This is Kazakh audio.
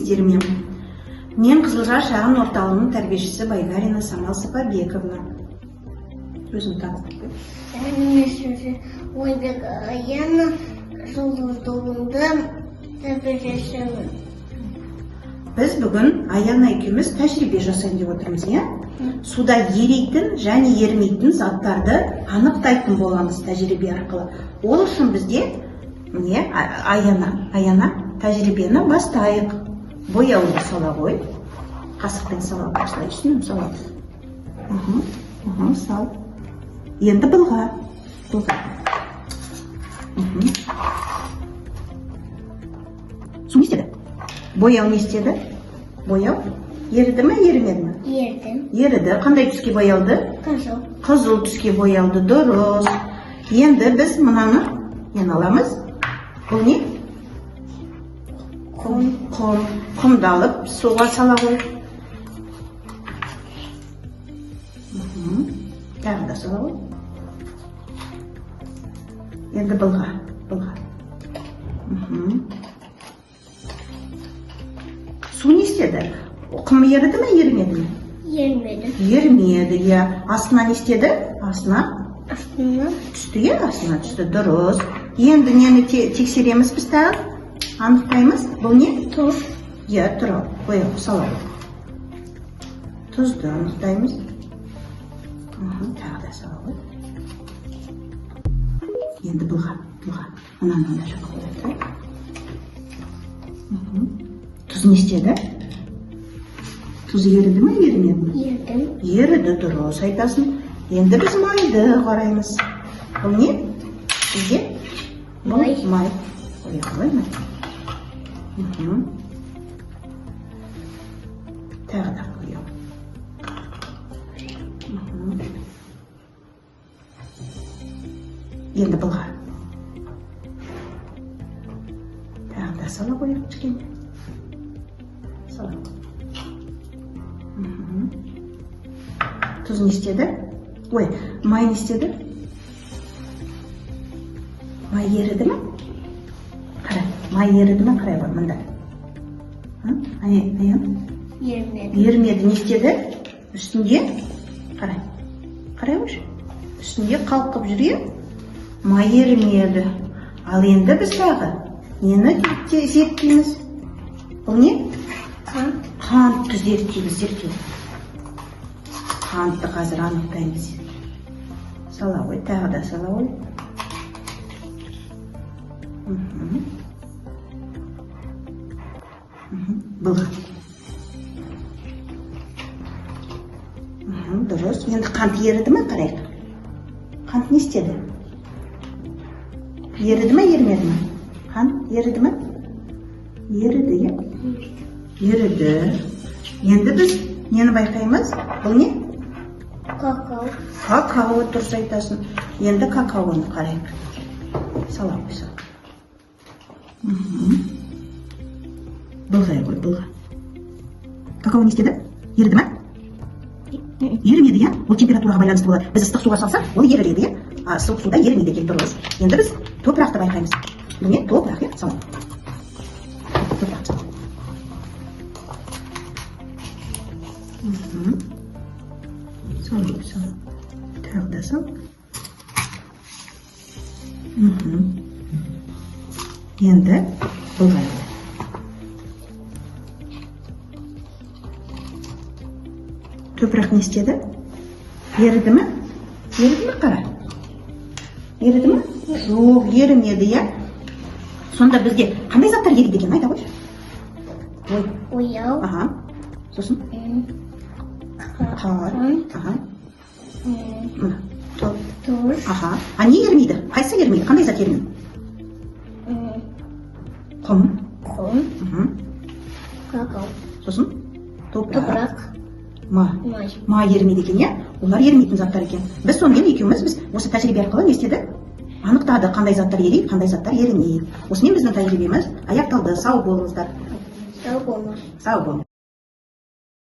кездерімен. Мен Қызылжар шағын орталығының тәрбиешісі Байгарина Самал Сапарбековна. Өзім таныстырып. Менің есімім Ойбек Аяна, Жұлдызында тәрбиешімін. Біз бүгін Аяна екеуміз тәжірибе жасайын деп отырмыз, иә? Суда ерейтін және ерімейтін заттарды анықтайтын боламыз тәжірибе арқылы. Ол үшін бізде міне Аяна тәжірибені бастайық. Бояуды сала ғой. Қасықпен сала бастайық. Түсінемін, сала. Сал. Енді былға. Су не істеді? Бояу не істеді? Бояу еріді ме, ерімеді ме? Еріді. Қандай түске боялды? Қызыл. Қызыл түске боялды, дұрыс. Енді біз мұнаны аламыз. Бұл не? Құмды алып суға сала ғой. Тағы да сала ғой. Енді былға. Су не істеді? Құм еріді ме, ерімеді ме? Ерімеді, иә. Астына не істеді? Астына түсті, иә, астына түсті, дұрыс. Енді нені тексереміз біз тағы? Анықтаймыз. Бұл не? Тұз. Иә, тұр, бояу, сала. Тұзды анықтаймыз. Тағы да сала ғой. Енді бұлға. Мынаны жаққа қойды. Тұз не істеді? Тұз еріді ме, ерімеді ме? Еріді, дұрыс айтасың. Енді біз майды қараймыз. Бұл не? Бізде? Май. Қой май. Тағы да қояу. Енді бұлға. Тағы да сала қояу кішкене. Сала. Тұз не істеді? Май не істеді? Май еріді ме? Қарай, май еріді ме? Қарай ғой, мұнда. Аян? Ермеді. Не істеді? Үстінде? Қарай ғой. Үстінде қалқып жүре? Май ермеді. Ал енді біз тағы нені зерттейміз? Бұл не? Қантты зерттейміз. Қантты қазір анықтаймыз. Сала ғой, тағы да сала ғой. Бұлға. Дұрыс. Енді қант еріді ме? Қарайық. Қант не істеді? Еріді ме, ермеді ме? Қант еріді ме? Еріді, иә? Еріді. Енді біз нені байқаймыз? Бұл не? Какао, дұрыс айтасың. Енді какаоны қарайық. Сала қойса. Бұлғай ғой, бұлға. Какао не істеді? Еріді ме? Ерімеді, иә? Ол температураға байланысты болады. Біз ыстық суға салсақ, ол еріледі, иә? Суық суда ерімейді екен, дұрыс. Енді біз топырақты байқаймыз. Бұл не? Топырақ, иә? Сала. Топырақ сала. Сала. Тағы да сал. Енді бұлға. Топырақ не істеді? Еріді ме? Қара? Еріді ме? Жоқ, ерімеді, иә? Сонда бізде қандай заттар еріді екен, айта қойшы? Бояу. Сосын? Қар. Тұз. А не ермейді? Қайсы ермейді? Қандай зат ермейді? Құм. Какао. Сосын? Топырақ. Май ермейді екен, иә? Олар ермейтін заттар екен. Біз сонымен екеуміз осы тәжірибе арқылы не істеді? Анықтады, қандай заттар ерейді, қандай заттар ерімейді. Осымен біздің тәжірибеміз аяқталды. Сау болыңыздар. Сау болыңыз.